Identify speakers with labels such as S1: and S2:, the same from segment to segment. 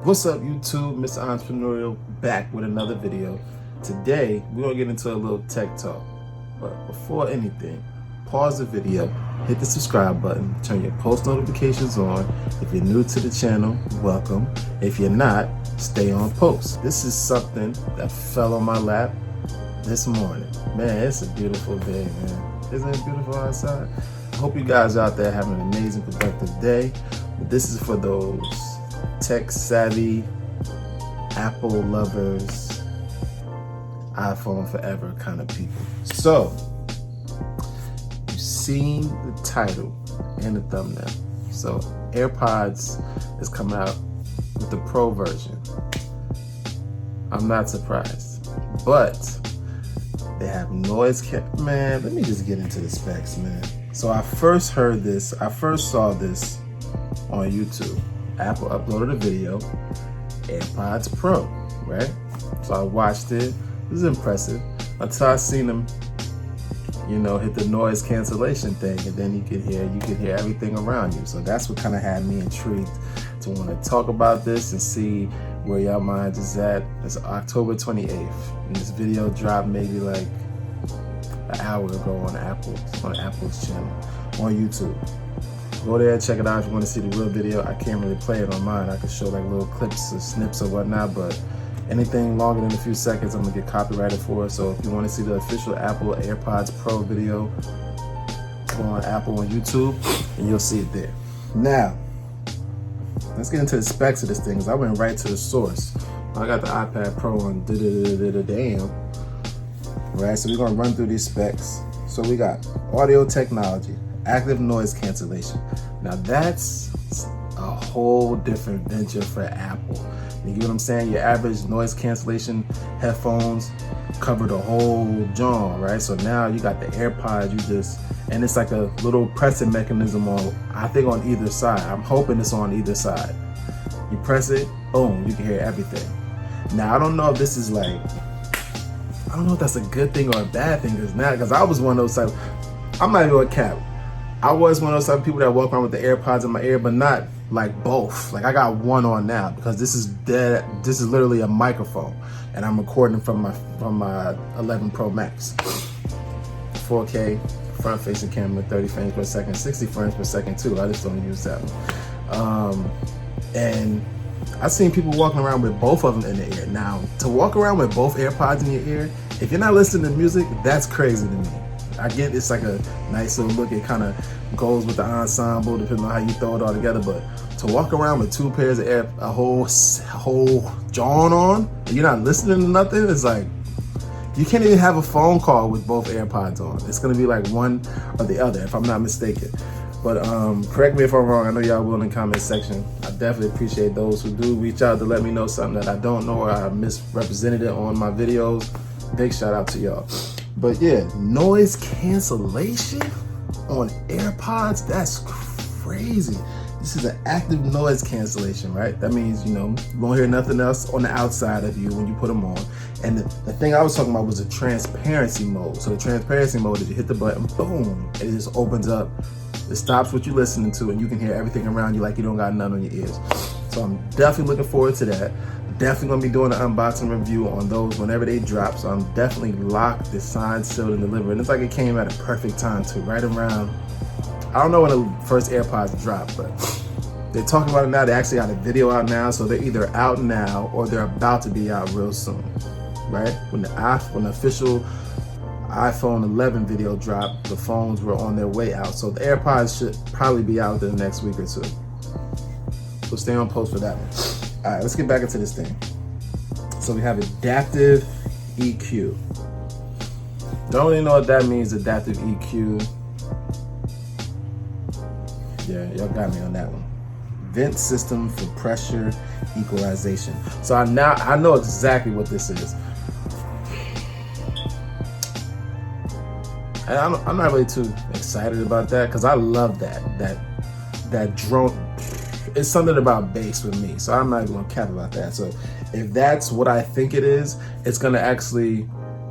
S1: What's up, YouTube? Mr. Entrepreneurial back with another video. Today we're gonna get into a little tech talk, but before anything, pause the video, hit the subscribe button, turn your post notifications on. If you're new to the channel, welcome. If you're not, stay on post. This is something that fell on my lap this morning. Man, it's a beautiful day, man. Isn't it beautiful outside? I hope you guys out there having an amazing, productive day. But this is for those tech savvy, Apple lovers, iPhone forever kind of people. So, you've seen the title and the thumbnail. So, AirPods is coming out with the Pro version. I'm not surprised, but they have noise man, let me just get into the specs, man. So I first saw this on YouTube. Apple uploaded a video, AirPods Pro, right? So I watched it. It was impressive until I seen them, hit the noise cancellation thing, and then you could hear everything around you. So that's what kind of had me intrigued to want to talk about this and see where y'all minds is at. It's October 28th, and this video dropped maybe like an hour ago on Apple's channel on YouTube. Go there, check it out if you want to see the real video. I can't really play it on mine. I could show like little clips or snips or whatnot, but anything longer than a few seconds, I'm gonna get copyrighted for it. So if you want to see the official Apple AirPods Pro video, go on Apple on YouTube and you'll see it there. Now, let's get into the specs of this thing, because I went right to the source. I got the iPad Pro on damn. Right, so we're gonna run through these specs. So we got audio technology, active noise cancellation. Now that's a whole different venture for Apple. You get what I'm saying? Your average noise cancellation headphones cover the whole genre, right? So now you got the AirPods, and it's like a little pressing mechanism I think on either side. I'm hoping it's on either side. You press it, boom, you can hear everything. Now I don't know if this is I don't know if that's a good thing or a bad thing, because I was one of those type, I'm not even a cap. I was one of those type of people that walk around with the AirPods in my ear, but not like both. Like I got one on now because this is literally a microphone, and I'm recording from my 11 Pro Max. 4K front facing camera, 30 frames per second, 60 frames per second too. I just don't use that one. And I've seen people walking around with both of them in the ear. Now, to walk around with both AirPods in your ear, if you're not listening to music, that's crazy to me. I get it's like a nice little look. It kind of goes with the ensemble, depending on how you throw it all together. But to walk around with two pairs of a whole John on, and you're not listening to nothing, it's like you can't even have a phone call with both AirPods on. It's gonna be like one or the other, if I'm not mistaken. But correct me if I'm wrong. I know y'all will in the comment section. I definitely appreciate those who do reach out to let me know something that I don't know or I misrepresented it on my videos. Big shout out to y'all. But yeah, noise cancellation on AirPods, that's crazy. This is an active noise cancellation, right? That means, you won't hear nothing else on the outside of you when you put them on. And the thing I was talking about was a transparency mode. So the transparency mode is you hit the button, boom, it just opens up. It stops what you're listening to, and you can hear everything around you like you don't got none on your ears. So I'm definitely looking forward to that. Definitely gonna be doing an unboxing review on those whenever they drop. So I'm definitely locked, signed, sealed, and delivered. And it's like it came at a perfect time too, right around, I don't know when the first AirPods dropped, but they're talking about it now. They actually got a video out now, so they're either out now or they're about to be out real soon, right? When the official iPhone 11 video dropped, the phones were on their way out. So the AirPods should probably be out in the next week or two. So stay on post for that one. All right, let's get back into this thing. So we have adaptive EQ. Don't really know what that means, adaptive EQ. Yeah, y'all got me on that one. Vent system for pressure equalization. So I know exactly what this is. And I'm not really too excited about that, because I love that drone. It's something about bass with me, so I'm not even gonna cap about that. So if that's what I think it is, it's gonna actually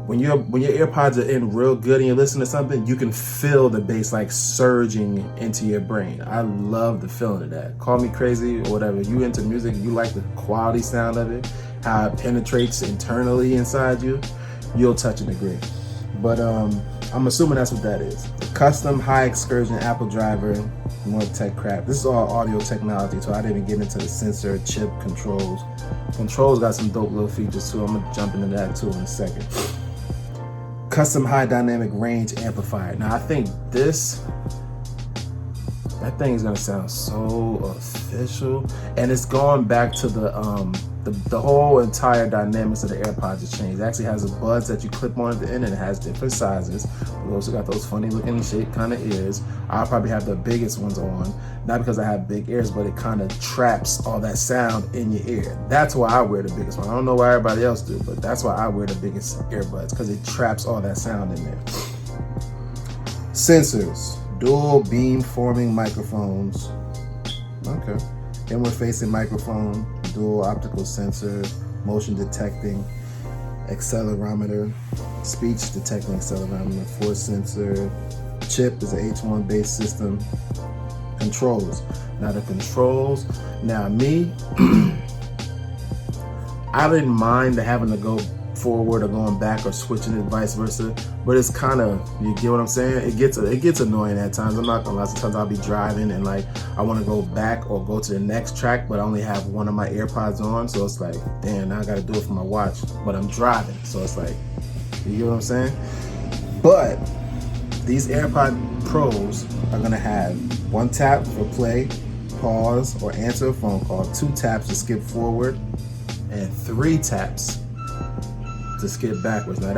S1: when your AirPods are in real good and you listen to something, you can feel the bass like surging into your brain. I love the feeling of that. Call me crazy or whatever. You into music, you like the quality sound of it, how it penetrates internally inside you, you'll touch and agree. But I'm assuming that's what that is. The custom high excursion Apple driver, more tech crap. This is all audio technology, so I didn't even get into the sensor, chip, controls. Controls got some dope little features too. I'm gonna jump into that too in a second. Custom high dynamic range amplifier. Now I think that thing is gonna sound so official, and it's going back to the whole entire dynamics of the AirPods has changed. It actually has the buds that you clip on at the end, and it has different sizes. We also got those funny looking shaped kind of ears. I'll probably have the biggest ones on, not because I have big ears, but it kind of traps all that sound in your ear. That's why I wear the biggest one. I don't know why everybody else do, but that's why I wear the biggest earbuds, because it traps all that sound in there. Sensors, dual beam forming microphones. Okay. Inward facing microphone, dual optical sensor, motion detecting accelerometer, speech detecting accelerometer, force sensor, chip is an H1 based system. Controls. Now the controls, me, I didn't mind having to go forward or going back or switching it vice versa, but it's kind of, you get what I'm saying? It gets annoying at times. I'm not gonna lie. Sometimes I'll be driving and like I want to go back or go to the next track, but I only have one of my AirPods on, so it's like, damn, now I gotta do it for my watch, but I'm driving, so it's like, you get what I'm saying? But these AirPod Pros are gonna have 1 tap for play, pause, or answer a phone call, 2 taps to skip forward, and 3 taps to skip backwards. Now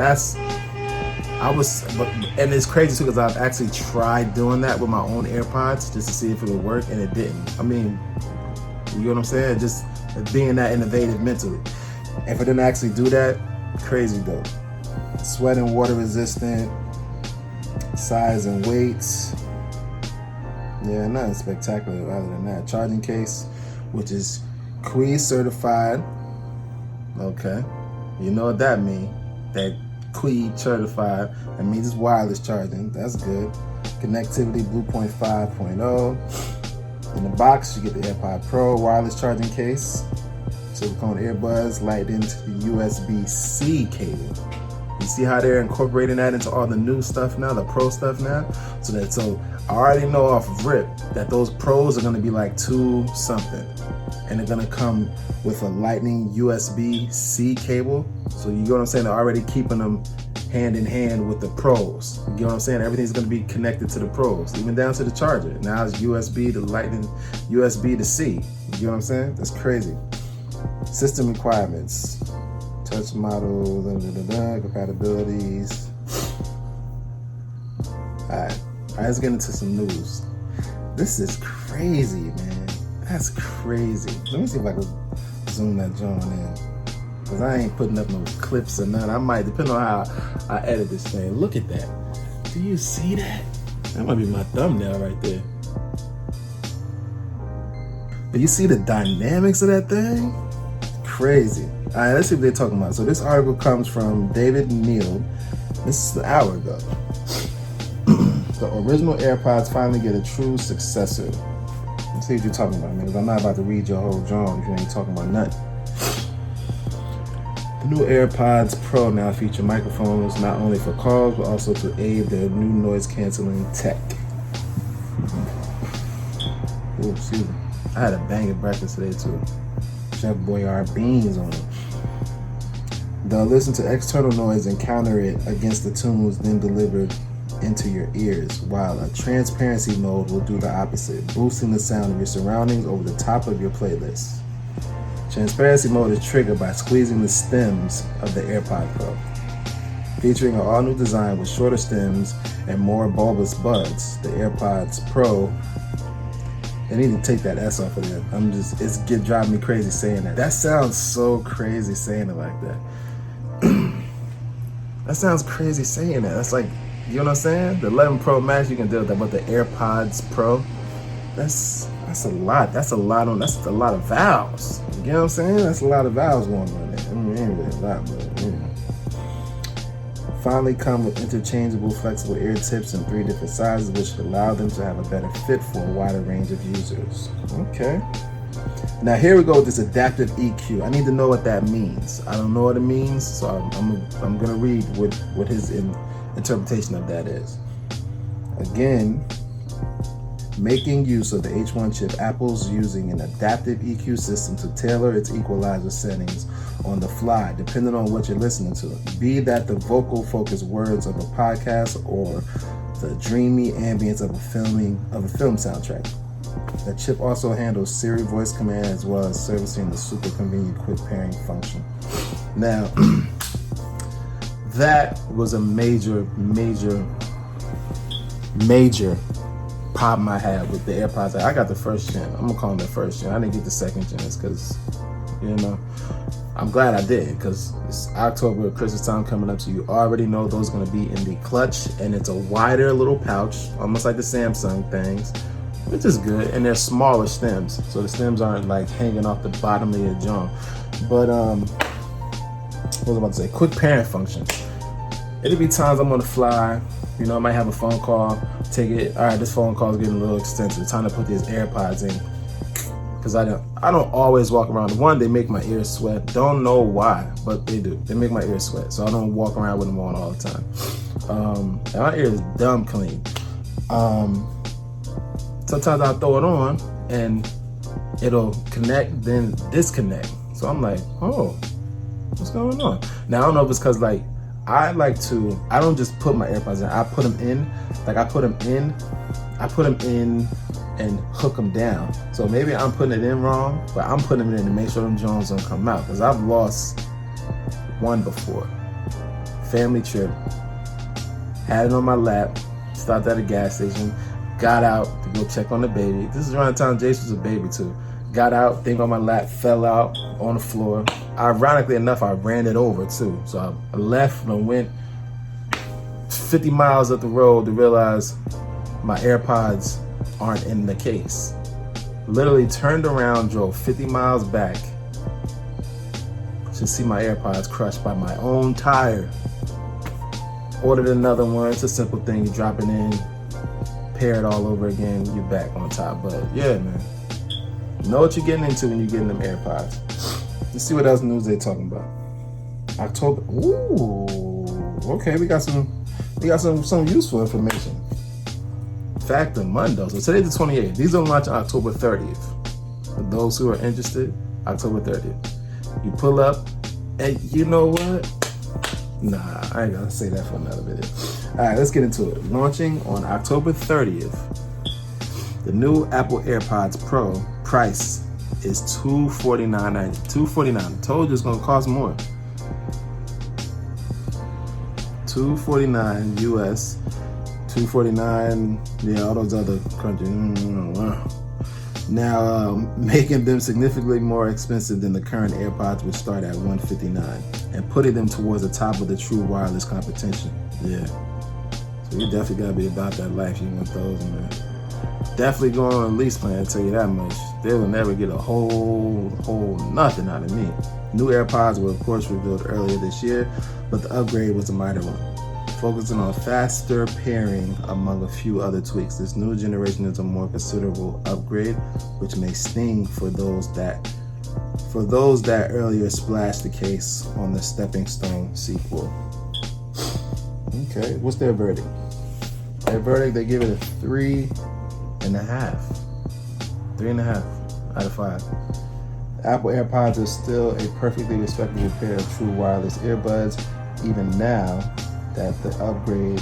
S1: and it's crazy too, because I've actually tried doing that with my own AirPods just to see if it would work, and it didn't. I mean, you know what I'm saying? Just being that innovative mentally. If I didn't actually do that, crazy though. Sweat and water resistant, size and weights. Yeah, nothing spectacular other than that. Charging case, which is Qi certified. Okay. You know what that means? That Qi certified. That means it's wireless charging. That's good. Connectivity Bluetooth 5.0. In the box, you get the AirPod Pro wireless charging case, silicone earbuds, light into the USB-C cable. You see how they're incorporating that into all the new stuff now, the Pro stuff now? So I already know off rip that those Pros are gonna be like 2 something. And they're gonna come with a lightning USB-C cable. So you know what I'm saying? They're already keeping them hand in hand with the Pros. You know what I'm saying? Everything's gonna be connected to the Pros, even down to the charger. Now it's USB to lightning, USB to C. You know what I'm saying? That's crazy. System requirements. Touch model, compatibilities. Alright, let's get into some news. This is crazy, man. That's crazy. Let me see if I can zoom that joint in. Because I ain't putting up no clips or nothing. I might, depending on how I edit this thing. Look at that. Do you see that? That might be my thumbnail right there. But you see the dynamics of that thing? Crazy. All right, let's see what they're talking about. So this article comes from David Neal. This is an hour ago. The original AirPods finally get a true successor. Let's see what you're talking about, man, because I'm not about to read your whole drawing if you ain't talking about nothing. The new AirPods Pro now feature microphones not only for calls, but also to aid their new noise-canceling tech. Oh, excuse me. I had a banging breakfast today, too. Chef Boyardee beans on it. They'll listen to external noise and counter it against the tunes then delivered into your ears, while a transparency mode will do the opposite, boosting the sound of your surroundings over the top of your playlist. Transparency mode is triggered by squeezing the stems of the AirPod Pro. Featuring an all-new design with shorter stems and more bulbous buds, the AirPods Pro. They need to take that S off of there. It's driving me crazy saying that. That sounds so crazy saying it like that. That sounds crazy saying that. That's like, you know what I'm saying? The 11 Pro Max, you can deal with that, but the AirPods Pro, that's a lot. That's a lot of vowels. You know what I'm saying? That's a lot of vowels going on there. I mean, ain't really a lot, but you know. finally come with interchangeable, flexible ear tips in 3 different sizes, which should allow them to have a better fit for a wider range of users. Okay. Now here we go with this adaptive EQ. I need to know what that means. I don't know what it means, so I'm gonna read what his interpretation of that is. Again, making use of the H1 chip, Apple's using an adaptive EQ system to tailor its equalizer settings on the fly, depending on what you're listening to. Be that the vocal-focused words of a podcast or the dreamy ambience of a film soundtrack. The chip also handles Siri voice command as well as servicing the super convenient quick pairing function. Now, that was a major problem I had with the AirPods. I got the first gen. I'm gonna call them the first gen. I didn't get the second gens because, I'm glad I did, because it's October, Christmas time coming up, so you already know those are gonna be in the clutch, and it's a wider little pouch, almost like the Samsung things, which is good, and they're smaller stems, so the stems aren't like hanging off the bottom of your jaw. But what was I about to say? Quick pairing function. It'll be times I'm on the fly, I might have a phone call, take it, all right, this phone call is getting a little extensive, time to put these AirPods in, because I don't always walk around. One, they make my ears sweat, don't know why, but they do, they make my ears sweat, so I don't walk around with them on all the time. And my ear is dumb clean. Sometimes I'll throw it on and it'll connect, then disconnect. So I'm like, oh, what's going on? Now I don't know if it's because I don't just put my AirPods in, I put them in and hook them down. So maybe I'm putting it in wrong, but I'm putting them in to make sure them Jones don't come out, because I've lost one before. Family trip, had it on my lap, stopped at a gas station, got out to go check on the baby. This is around the time Jace was a baby too. Got out, thing on my lap, fell out on the floor. Ironically enough, I ran it over too. So I left and went 50 miles up the road to realize my AirPods aren't in the case. Literally turned around, drove 50 miles back to see my AirPods crushed by my own tire. Ordered another one. It's a simple thing. You drop it in, pair it all over again, you're back on top. But yeah, man, know what you're getting into when you're getting them AirPods. Let's see what else news they're talking about. October. Ooh, okay, we got some useful information. Fathom Monday. So today's the 28th. These don't launch October 30th. For those who are interested, October 30th. You pull up, and you know what? Nah, I ain't gonna say that for another video. All right, let's get into it. Launching on October 30th, the new Apple AirPods Pro price is $249.90. $249. I told you it's gonna cost more. $249 US. $249. Yeah, all those other countries. Now, making them significantly more expensive than the current AirPods, which start at $159, and putting them towards the top of the true wireless competition. Yeah. So you definitely gotta be about that life. You want those, man. Definitely going on a lease plan, I'll tell you that much. They will never get a whole nothing out of me. New AirPods were of course revealed earlier this year, but the upgrade was a minor one, focusing on faster pairing among a few other tweaks. This new generation is a more considerable upgrade, which may sting for those that earlier splashed the case on the Stepping Stone sequel. Okay, what's their verdict? Their verdict, they give it a 3.5. 3.5 out of 5. Apple AirPods are still a perfectly respectable pair of true wireless earbuds, even now that the upgraded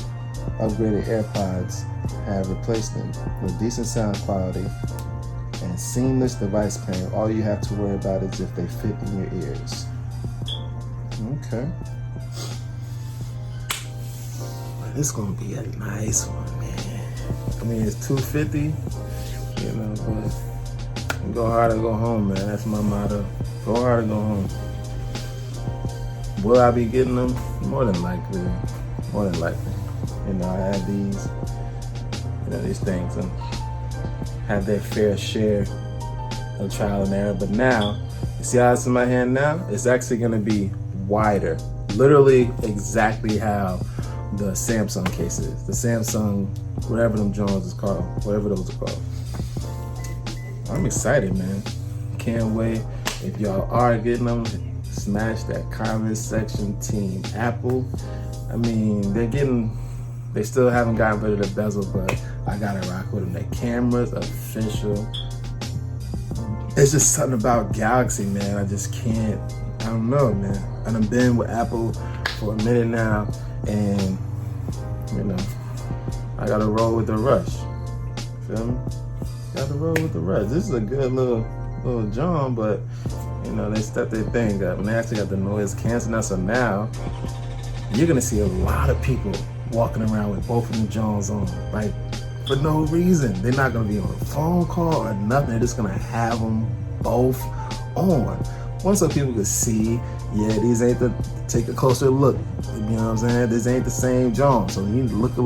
S1: AirPods have replaced them. With decent sound quality and seamless device pairing, all you have to worry about is if they fit in your ears. Okay. This is gonna be a nice one, man. I mean, it's $250, but go hard or go home, man. That's my motto. Go hard or go home. Will I be getting them? More than likely. I had these things and had their fair share of trial and error. But now, you see how it's in my hand now? It's actually gonna be wider, literally exactly how the Samsung case is. The Samsung, whatever them Jones is called, whatever those are called. I'm excited, man. Can't wait. If y'all are getting them, smash that comment section, Team Apple. I mean, they still haven't gotten rid of the bezel, but I gotta rock with them. The camera's official. It's just something about Galaxy, man. I just can't, I don't know, man. And I've been with Apple for a minute now, and you know, I gotta roll with the rush. Feel me? Gotta roll with the rush. This is a good little John, but you know, they stepped their thing up, and they actually got the noise canceling. So now you're gonna see a lot of people walking around with both of them Johns on, like for no reason. They're not gonna be on a phone call or nothing. They're just gonna have them both on. Once so people can see, yeah, these ain't take a closer look. You know what I'm saying? This ain't the same John. So you need to look a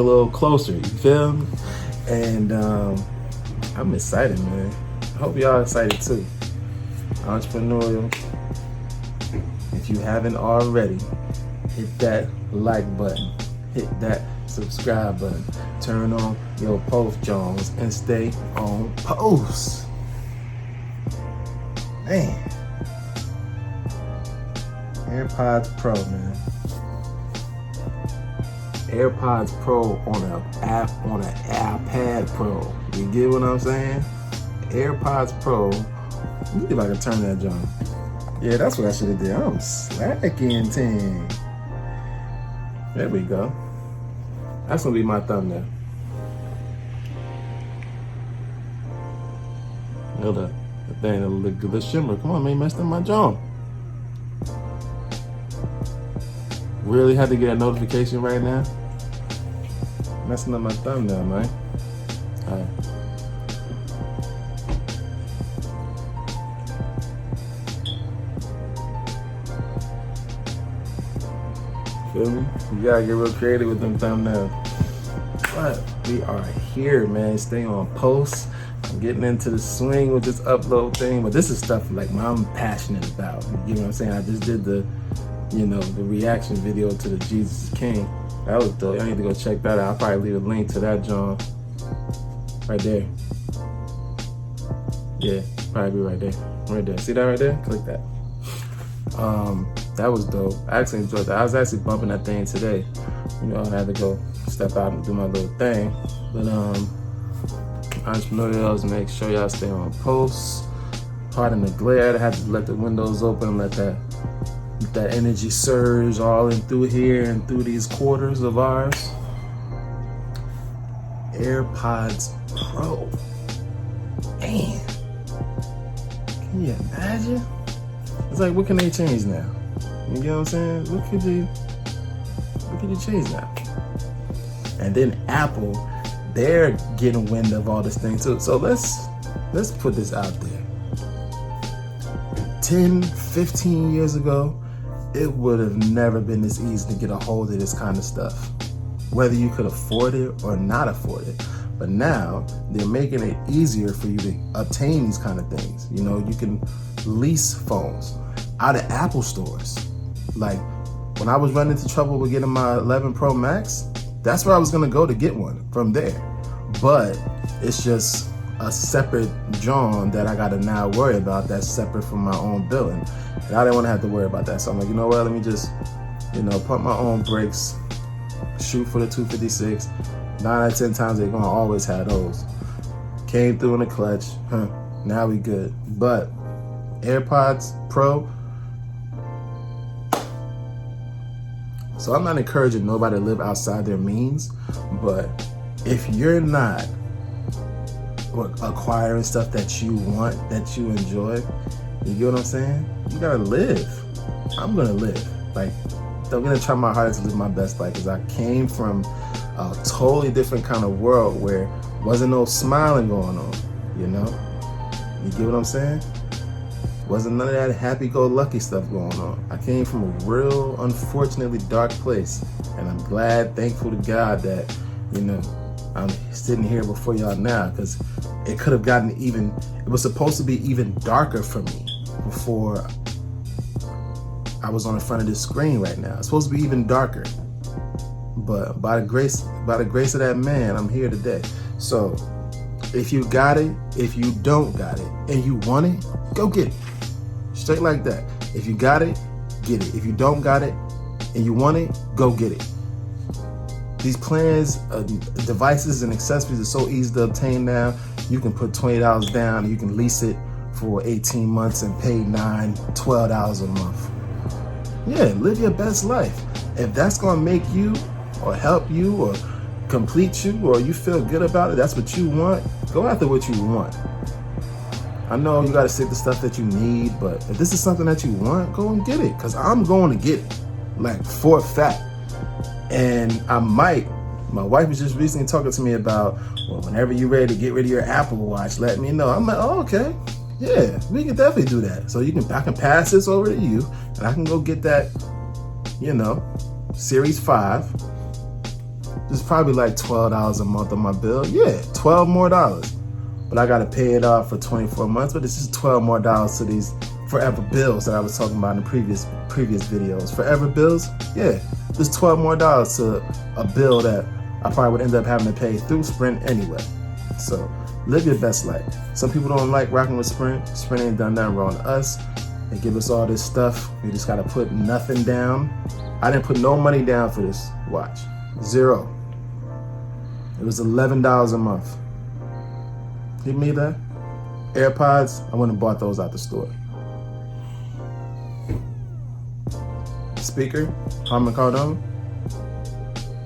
S1: little closer. You feel me? And I'm excited, man. I hope y'all excited too. Entrepreneurial. If you haven't already, hit that like button, hit that subscribe button, turn on your post Jones, and stay on post. Man, AirPods Pro, man. AirPods Pro on an iPad Pro. You get what I'm saying? AirPods Pro. Let me see if I can turn that John. Yeah, that's what I should have did. I'm slacking, team. There we go. That's gonna be my thumbnail. You know the thing, the shimmer. Come on, man, messed up my jaw. Really had to get a notification right now. Messing up my thumbnail, man. All right. Feel me? You gotta get real creative with them thumbnails. But we are here, man. Stay on post. I'm getting into the swing with this upload thing, but this is stuff like I'm passionate about. You know what I'm saying? I just did the reaction video to the Jesus is King. That was dope. I need to go check that out. I'll probably leave a link to that, John. Right there. Yeah, probably be right there. Right there. See that right there? Click that. That was dope. I actually enjoyed that. I was actually bumping that thing today. You know, I had to go step out and do my little thing. But Entrepreneurial is make sure y'all stay on post. Pardon the glare. I had to let the windows open and let that energy surge all in through here and through these quarters of ours. AirPods Pro. Man. Can you imagine? It's like, what can they change now? You know what I'm saying? What could you change now? And then Apple, they're getting wind of all this thing too. So let's put this out there. 10, 15 years ago, it would have never been this easy to get a hold of this kind of stuff, whether you could afford it or not afford it. But now they're making it easier for you to obtain these kind of things. You know, you can lease phones out of Apple stores. Like when I was running into trouble with getting my 11 Pro Max, that's where I was gonna go to get one from there. But it's just a separate John that I gotta now worry about, that's separate from my own billing. And I didn't wanna have to worry about that. So I'm like, you know what, let me just, pump my own brakes, shoot for the 256. 9 out of 10 times they're gonna always have those. Came through in the clutch, now we good. But AirPods Pro, so I'm not encouraging nobody to live outside their means, but if you're not acquiring stuff that you want, that you enjoy, you get what I'm saying? You gotta live. I'm gonna live. Like, I'm gonna try my hardest to live my best life, because I came from a totally different kind of world where wasn't no smiling going on, you know? You get what I'm saying? Wasn't none of that happy-go-lucky stuff going on. I came from a real, unfortunately dark place, and I'm glad, thankful to God that, I'm sitting here before y'all now, because it could have gotten it was supposed to be even darker for me before I was on the front of this screen right now. It's supposed to be even darker. But by the grace of that man, I'm here today. So if you got it, if you don't got it, and you want it, go get it. Straight like that. If you got it, get it. If you don't got it, and you want it, go get it. These plans, devices and accessories are so easy to obtain now. You can put $20 down, and you can lease it for 18 months and pay $9, $12 a month. Yeah, live your best life. If that's gonna make you or help you or complete you or you feel good about it, that's what you want, go after what you want. I know you gotta stick to stuff that you need, but if this is something that you want, go and get it, because I'm going to get it, like for a fact. And I might, my wife was just recently talking to me about, well, whenever you're ready to get rid of your Apple Watch, let me know. I'm like, oh, okay. Yeah, we can definitely do that. So I can pass this over to you, and I can go get that, Series 5. It's probably like $12 a month on my bill. Yeah, $12 more. But I gotta pay it off for 24 months. But it's just $12 more to these forever bills that I was talking about in the previous videos. Forever bills, yeah, there's $12 more to a bill that I probably would end up having to pay through Sprint anyway. So live your best life. Some people don't like rocking with Sprint. Sprint ain't done nothing wrong to us. They give us all this stuff. We just gotta put nothing down. I didn't put no money down for this watch. Zero. It was $11 a month. Give me that. AirPods, I went and bought those out the store. Speaker, Harman Kardon,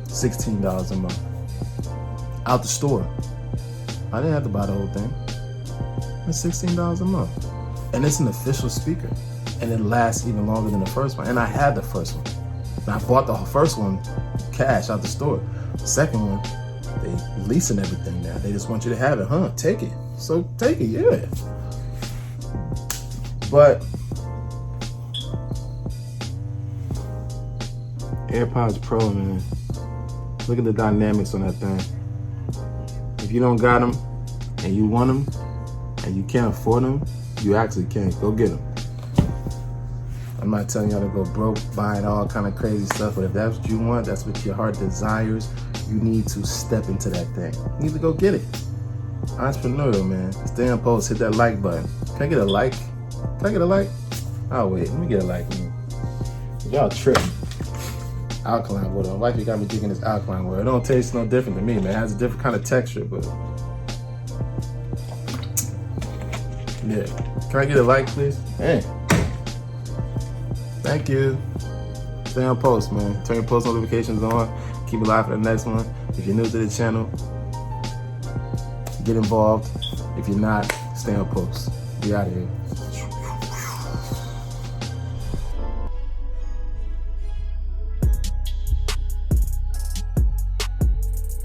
S1: $16 a month. Out the store. I didn't have to buy the whole thing. It's $16 a month. And it's an official speaker. And it lasts even longer than the first one. And I had the first one. And I bought the first one cash out the store. The second one, they leasing everything now. They just want you to have it, huh? Take it. So take it, yeah. But AirPods Pro, man. Look at the dynamics on that thing. If you don't got them and you want them and you can't afford them, you actually can't. Go get them. I'm not telling y'all to go broke buying all kind of crazy stuff, but if that's what you want, that's what your heart desires, you need to step into that thing. You need to go get it. Entrepreneurial, man. Stay on post, hit that like button. Can I get a like? Can I get a like? Oh, wait, let me get a like, man. Y'all tripping. Alkaline water. My wife got me drinking this alkaline water. It don't taste no different to me, man. It has a different kind of texture, but yeah. Can I get a like, please? Hey. Thank you. Stay on post, man. Turn your post notifications on. Keep it live for the next one. If you're new to the channel, get involved. If you're not, stay on post. Be out of here.